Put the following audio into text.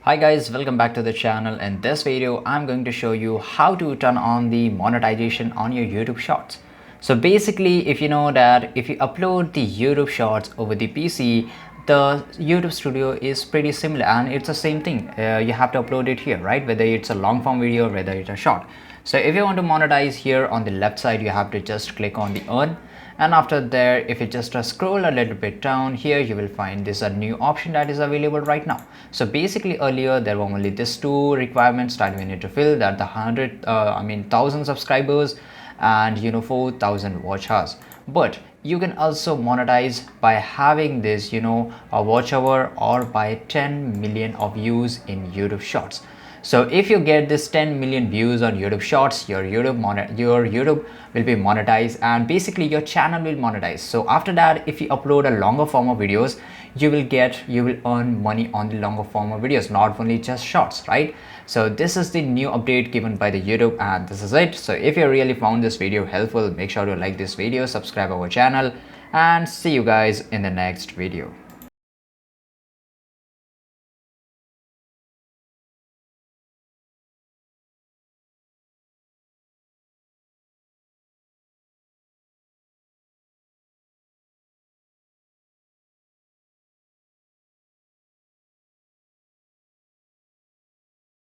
Hi guys, welcome back to the channel. In this video, I'm going to show you how to turn on the monetization on your YouTube Shorts. So basically, if you know that if you upload the YouTube Shorts over the PC, the YouTube Studio is pretty similar and it's the same thing. You have to upload it here, right? Whether it's a long form video or whether it's a short. So if you want to monetize, here on the left side, you have to just click on the earn. And after there, if you just scroll a little bit down here, you will find this a new option that is available right now. So basically earlier there were only these two requirements that we need to fill, that the 1000 subscribers and 4000 watch hours. But you can also monetize by having this a watch hour or by 10 million of views in YouTube Shorts. So if you get this 10 million views on YouTube Shorts, your YouTube will be monetized and basically your channel will monetize. So after that, if you upload a longer form of videos, you will earn money on the longer form of videos, not only just shorts, right? So this is the new update given by the YouTube, and this is it. So if you really found this video helpful, make sure to like this video, subscribe our channel, and see you guys in the next video.